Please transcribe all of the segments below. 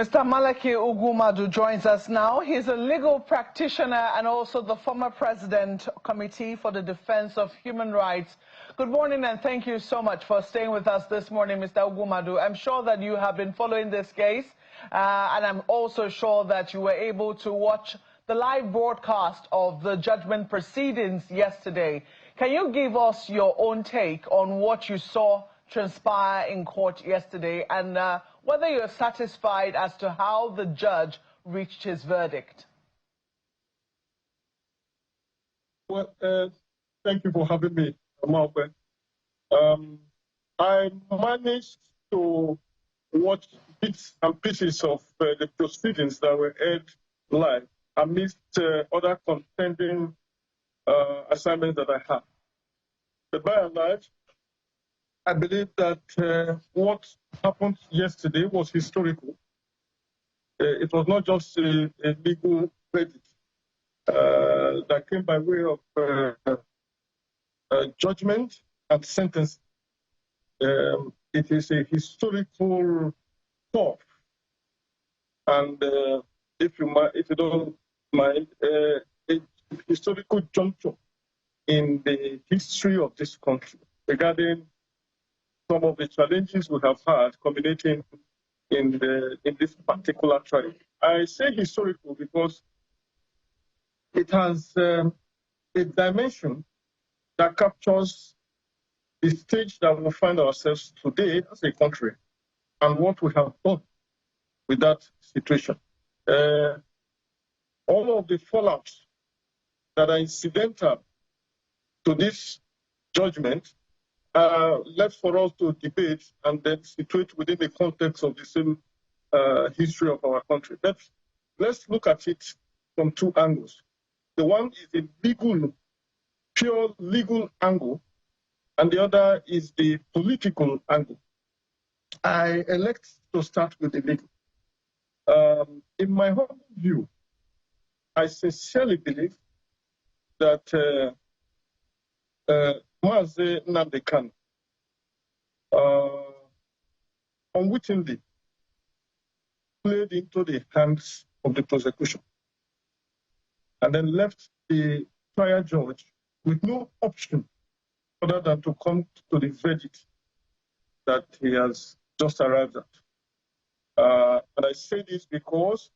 Mr. Malaki Ugwumadu joins us now. He's a legal practitioner and also the former president Committee for the Defense of Human Rights. Good morning and thank you so much for staying with us this morning, Mr. Ugwumadu. I'm sure that you have been following this case and I'm also sure that you were able to watch the live broadcast of the judgment proceedings yesterday. Can you give us your own take on what you saw transpire in court yesterday and whether you're satisfied as to how the judge reached his verdict? Well, thank you for having me, Malcolm. I managed to watch bits and pieces of the proceedings that were aired live amidst other contending assignments that I had. But by and large, I believe that what happened yesterday was historical. It was not just a legal verdict that came by way of judgment and sentence. It is a historical talk, and if you don't mind, a historical juncture in the history of this country regarding some of the challenges we have had culminating in this particular trial. I say historical because it has a dimension that captures the stage that we find ourselves today as a country and what we have done with that situation. All of the fallouts that are incidental to this judgment left for us to debate and then situate within the context of the same history of our country. Let's look at it from two angles. The one is the pure legal angle, and the other is the political angle. I elect to start with the legal. In my humble view, I sincerely believe that Nnamdi Kanu unwittingly played into the hands of the prosecution and then left the trial judge with no option other than to come to the verdict that he has just arrived at. And I say this because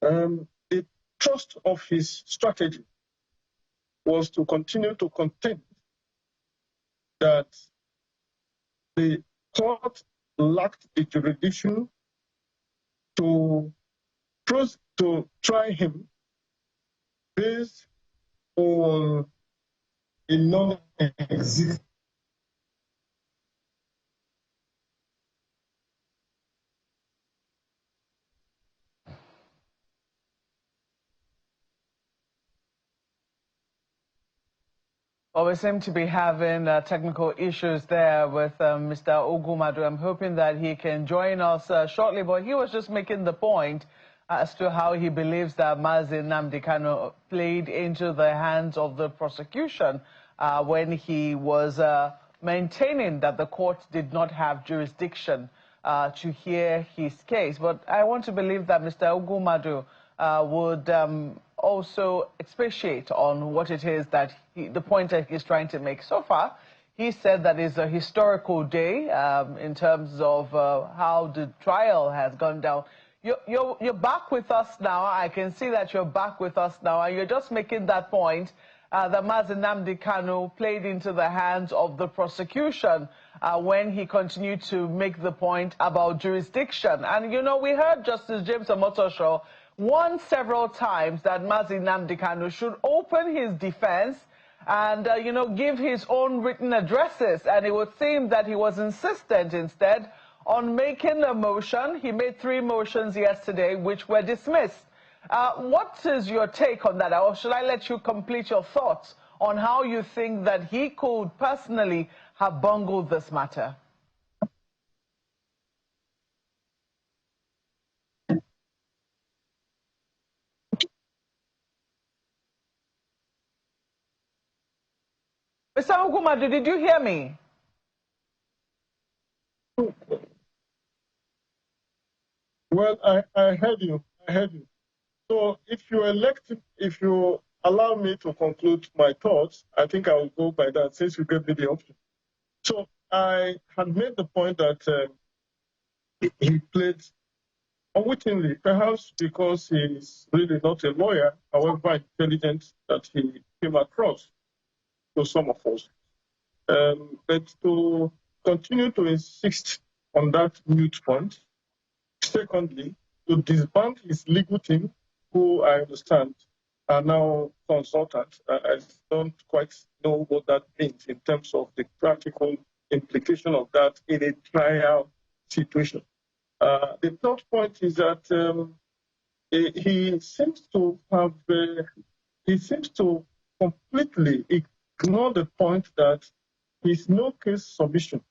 the thrust of his strategy was to continue to contend that the court lacked the jurisdiction to try him based on a non-existent Well, we seem to be having technical issues there with Mr. Ugwumadu. I'm hoping that he can join us shortly, but he was just making the point as to how he believes that Nnamdi Kanu played into the hands of the prosecution when he was maintaining that the court did not have jurisdiction to hear his case. But I want to believe that Mr. Ugwumadu would also expatiate on what it is that the point that he's trying to make. So far, he said that it's a historical day in terms of how the trial has gone down. You're back with us now. I can see that you're back with us now, and you're just making that point that Nnamdi Kanu played into the hands of the prosecution when he continued to make the point about jurisdiction. And, you know, we heard Justice James Omotosho warned several times that Nnamdi Kanu should open his defense and, you know, give his own written addresses. And it would seem that he was insistent instead on making a motion. He made 3 motions yesterday, which were dismissed. What is your take on that? Or should I let you complete your thoughts on how you think that he could personally have bungled this matter? Mr. Ugwumadu, did you hear me? Well, I heard you. I heard you. So if you allow me to conclude my thoughts, I think I will go by that since you gave me the option. So I had made the point that he played unwittingly, perhaps because he's really not a lawyer, however intelligent that he came across to some of us. But to continue to insist on that mute point, secondly, to disband his legal team, who I understand are now consultants. I don't quite know what that means in terms of the practical implication of that in a trial situation. The third point is that he seems to completely ignore the point that his no case submission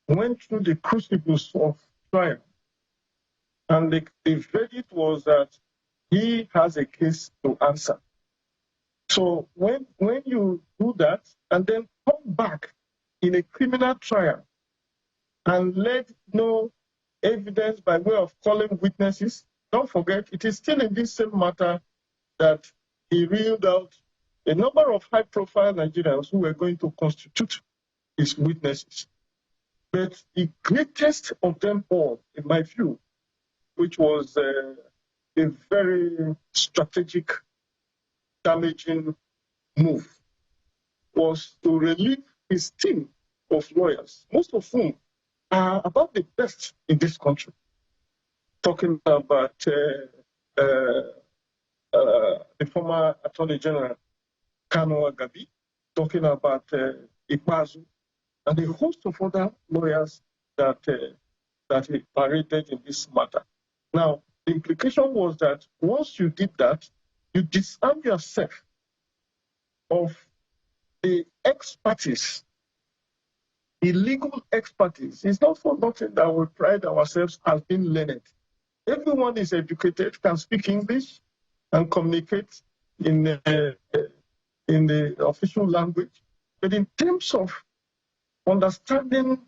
went through the crucibles of trial. And the verdict was that he has a case to answer. So when you do that and then come back in a criminal trial and let no evidence by way of calling witnesses, don't forget, it is still in this same matter that he reeled out a number of high-profile Nigerians who were going to constitute his witnesses. But the greatest of them all, in my view, which was a very strategic, damaging move, was to relieve his team of lawyers, most of whom are about the best in this country. Talking about the former Attorney General, Kanu, talking about Ugwumadu, and a host of other lawyers that he paraded in this matter. Now, the implication was that once you did that, you disarm yourself of the expertise, illegal expertise. It's not for nothing that we pride ourselves as being learned. Everyone is educated, can speak English, and communicate in the official language. But in terms of understanding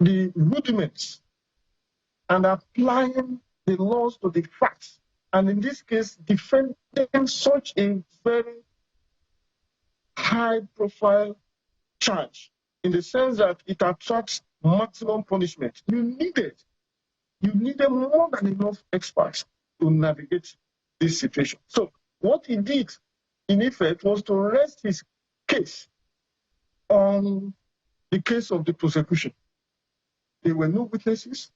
the rudiments and applying the laws to the facts, and in this case, defending such a very high-profile charge, in the sense that it attracts maximum punishment. You needed more than enough experts to navigate this situation. So what he did, in effect, was to rest his case on the case of the prosecution. There were no witnesses.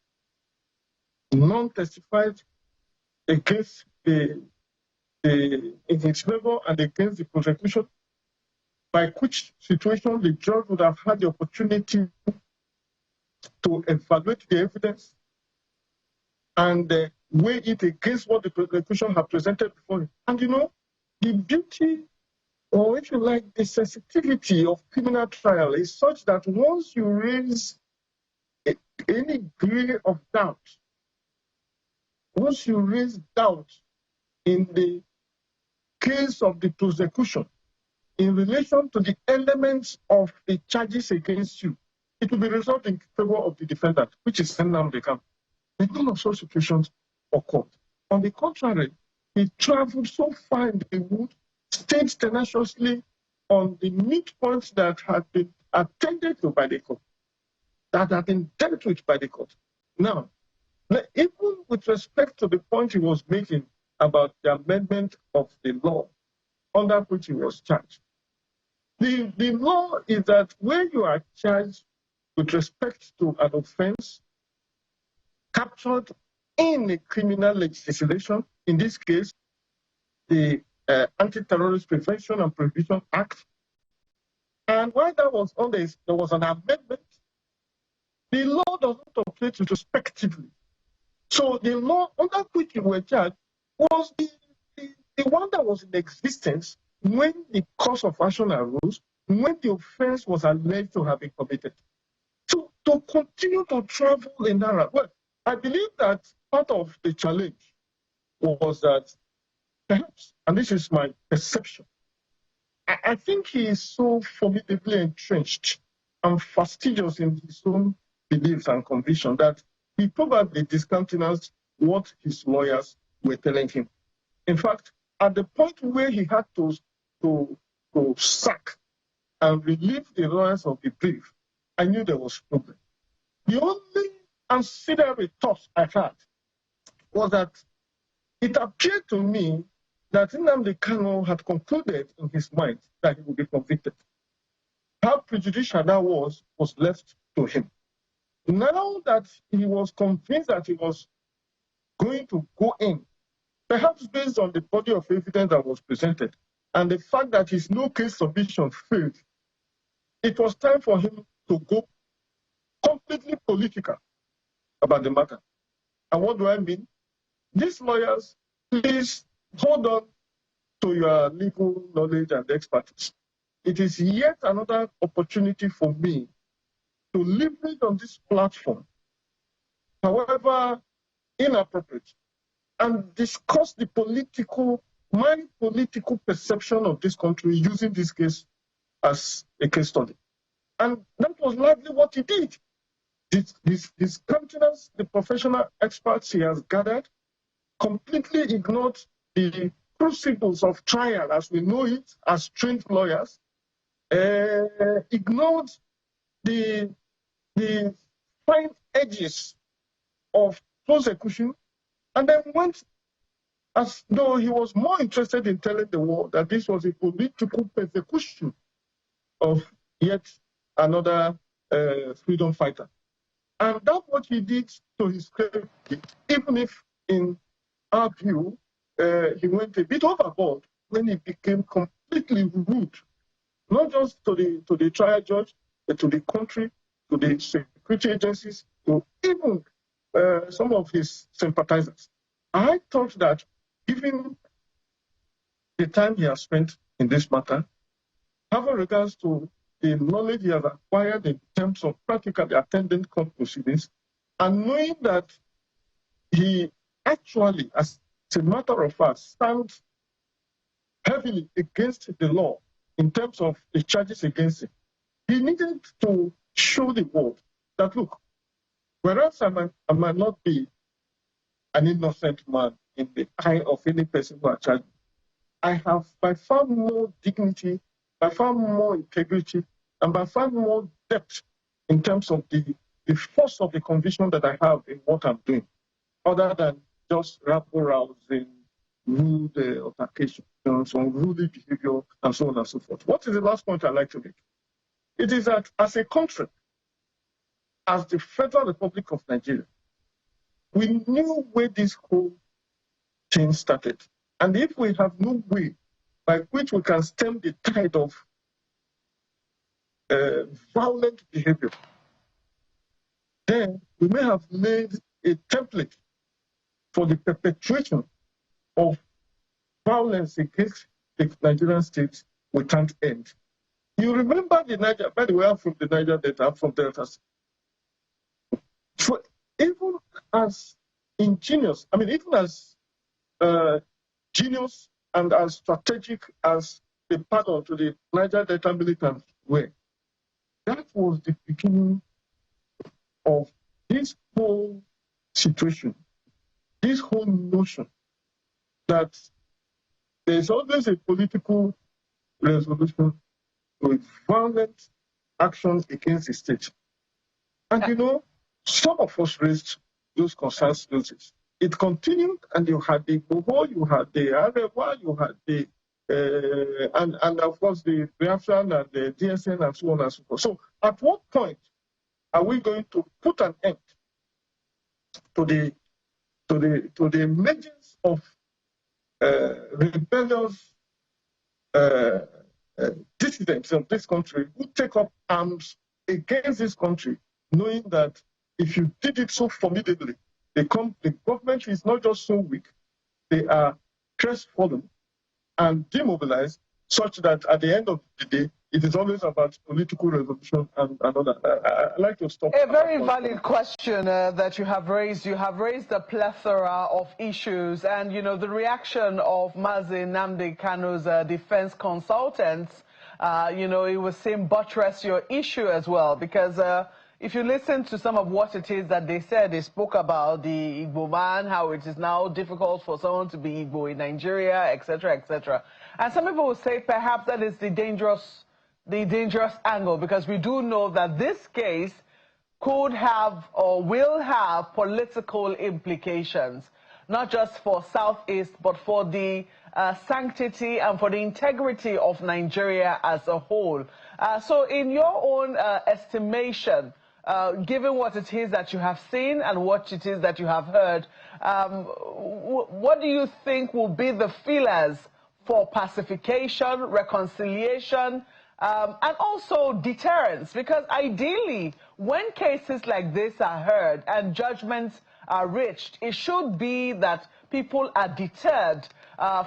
None testified against in his favor and against the prosecution, by which situation the judge would have had the opportunity to evaluate the evidence and weigh it against what the prosecution had presented before him. And you know, the beauty, or if you like, the sensitivity of criminal trial is such that once you raise any degree of doubt, once you raise doubt in the case of the prosecution in relation to the elements of the charges against you, it will be resolved in favor of the defendant, which is Nnamdi. But none of such situations occurred. On the contrary, he traveled so far in the wood, stayed tenaciously on the meat points that had been attended to by the court, that had been dealt with by the court. Now, even with respect to the point he was making about the amendment of the law under which he was charged, the law is that when you are charged with respect to an offense captured in a criminal legislation, in this case, the Anti-Terrorist Prevention and Prohibition Act, and while that was on this, there was an amendment, the law does not operate retrospectively. So the law under which you were charged was the one that was in existence when the cause of action arose, when the offense was alleged to have been committed. So to continue to travel in that route, well, I believe that part of the challenge was that perhaps, and this is my perception, I think he is so formidably entrenched and fastidious in his own beliefs and convictions that he probably discountenanced what his lawyers were telling him. In fact, at the point where he had to sack and relieve the lawyers of the brief, I knew there was a problem. The only ancillary thought I had was that it appeared to me that Nnamdi Kanu had concluded in his mind that he would be convicted. How prejudicial that was left to him. Now that he was convinced that he was going to go in, perhaps based on the body of evidence that was presented and the fact that his no case submission failed, it was time for him to go completely political about the matter. And what do I mean? These lawyers, please hold on to your legal knowledge and expertise. It is yet another opportunity for me to leverage on this platform, however inappropriate, and discuss my political perception of this country using this case as a case study. And that was largely what he did. His countenance, the professional experts he has gathered, completely ignored the principles of trial as we know it as trained lawyers, ignored the fine edges of prosecution, and then went as though he was more interested in telling the world that this was a political persecution of yet another freedom fighter. And that's what he did to his credit, even if in our view, he went a bit overboard when he became completely rude, not just to the trial judge, but to the country, to the security agencies, to even some of his sympathizers. I thought that given the time he has spent in this matter, having regards to the knowledge he has acquired in terms of practically attending court proceedings, and knowing that he actually, as a matter of fact, stands heavily against the law in terms of the charges against him, he needed to show the world that, look, whereas I might not be an innocent man in the eye of any person who are charged, I have by far more dignity, by far more integrity, and by far more depth in terms of the force of the conviction that I have in what I'm doing, other than just rabble-rousing, rude altercations, unruly behavior, and so on and so forth. What is the last point I'd like to make? It is that as a country, as the Federal Republic of Nigeria, we knew where this whole thing started. And if we have no way by which we can stem the tide of violent behavior, then we may have made a template for the perpetuation of violence against the Nigerian state without end. You remember the Niger, by the way, I'm from the Niger Delta, I'm from Delta. So even as ingenious, even as genius and as strategic as the pardon to the Niger Delta militants were, that was the beginning of this whole situation, this whole notion that there's always a political resolution with violent action against the state. And some of us raised those concerns notice. It continued, and you had the Boho, you had the Arewa, you had the and of course the Biafran and the DSN and so on and so forth. So at what point are we going to put an end to the emergence of rebellious dissidents of this country who take up arms against this country, knowing that if you did it so formidably, the government is not just so weak, they are crestfallen and demobilized, such that at the end of the day, it is always about political resolution and all that. I'd like to stop. A very valid question that you have raised. You have raised a plethora of issues, and the reaction of Mazi Nnamdi Kanu's defense consultants, it would seem buttress your issue as well, because if you listen to some of what it is that they said, they spoke about the Igbo man, how it is now difficult for someone to be Igbo in Nigeria, etc., etc. And some people will say perhaps that is the dangerous angle, because we do know that this case could have or will have political implications, not just for Southeast, but for the sanctity and for the integrity of Nigeria as a whole. So in your own estimation, given what it is that you have seen and what it is that you have heard, what do you think will be the feelers for pacification, reconciliation, and also deterrence? Because ideally, when cases like this are heard and judgments are reached, it should be that people are deterred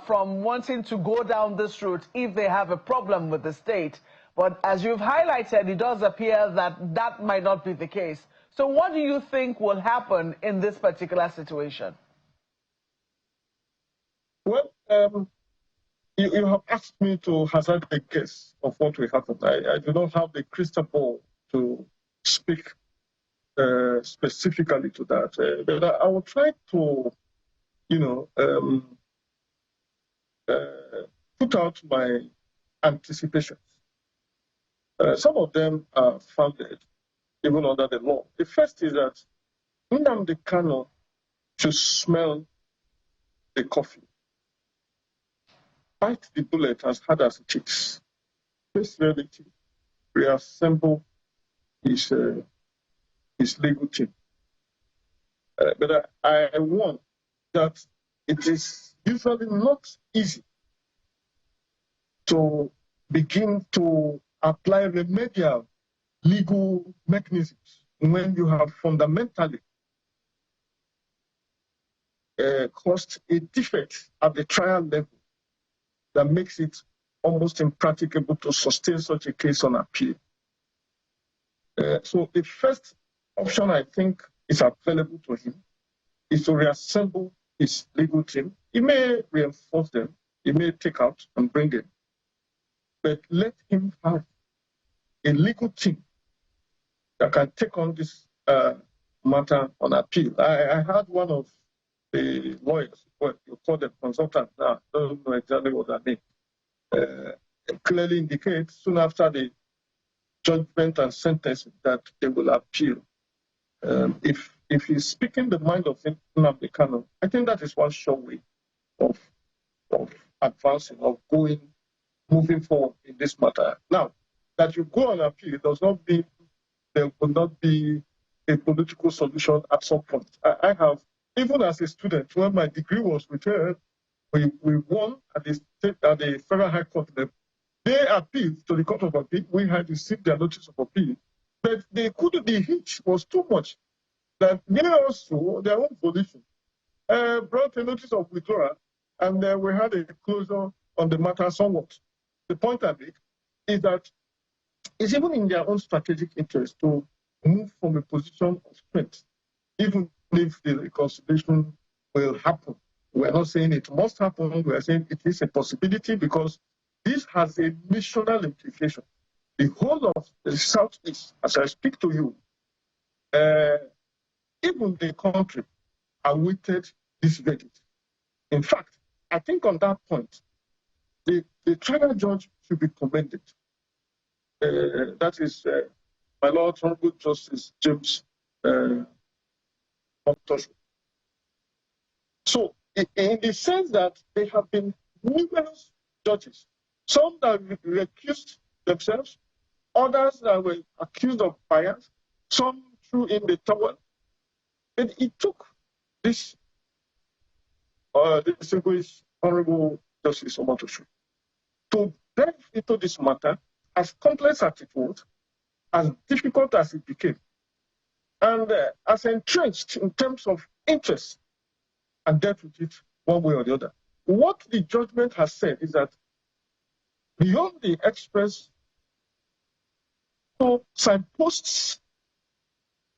from wanting to go down this route if they have a problem with the state. But as you've highlighted, it does appear that that might not be the case. So what do you think will happen in this particular situation? Well, you have asked me to hazard a guess of what will happen. I do not have the crystal ball to speak specifically to that, but I will try to, put out my anticipations. Some of them are founded even under the law. The first is that Nnamdi Kanu should smell the coffee, bite the bullet as hard as it is, face reality, reassemble his legal team. But I warn that it is usually not easy to begin to apply remedial legal mechanisms when you have fundamentally caused a defect at the trial level that makes it almost impracticable to sustain such a case on appeal. So the first option I think is available to him is to reassemble his legal team. He may reinforce them, he may take out and bring in, but let him have a legal team that can take on this matter on appeal. I heard one of the lawyers, well, you call them consultants now, I don't know exactly what that means, clearly indicates soon after the judgment and sentence that they will appeal. If he's speaking the mind of Nnamdi Kanu, I think that is one sure way of advancing, of moving forward in this matter. Now, that you go on appeal does not mean there will not be a political solution at some point. I have, even as a student, when my degree was returned, we won at the Federal High Court level. They appealed to the Court of Appeal. We had received their notice of appeal, but the hitch was too much that they also, their own position, brought a notice of withdrawal, and we had a closure on the matter somewhat. The point I make is that it's even in their own strategic interest to move from a position of strength, even if the reconciliation will happen. We're not saying it must happen, we're saying it is a possibility because this has a national implication. The whole of the Southeast, as I speak to you, even the country awaited this verdict. In fact, I think on that point, the trial judge should be commended. That is my Lord Honorable Justice James Montosho. So, in the sense that there have been numerous judges, some that recused themselves, others that were accused of bias, some threw in the towel. And it took this distinguished Honorable Justice Omotoshu to delve into this matter, as complex as it was, as difficult as it became, and as entrenched in terms of interest, and dealt with it one way or the other. What the judgment has said is that beyond the express signposts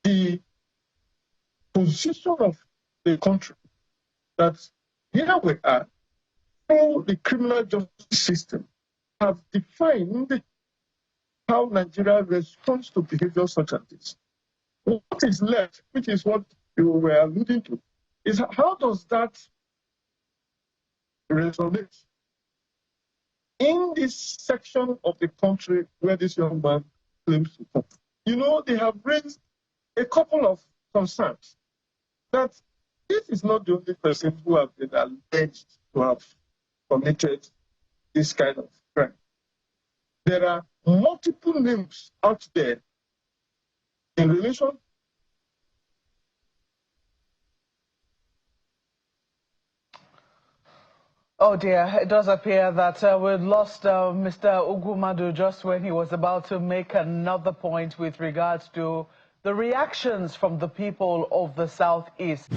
the position of the country, that here we are, through the criminal justice system, have defined how Nigeria responds to behavior such as this. What is left, which is what you were alluding to, is how does that resonate in this section of the country where this young man claims to come? You know, they have raised a couple of concerns that this is not the only person who has been alleged to have committed this kind of crime. There are multiple names out there in relation. Oh dear, it does appear that we lost Mr. Ugwumadu just when he was about to make another point with regards to the reactions from the people of the Southeast.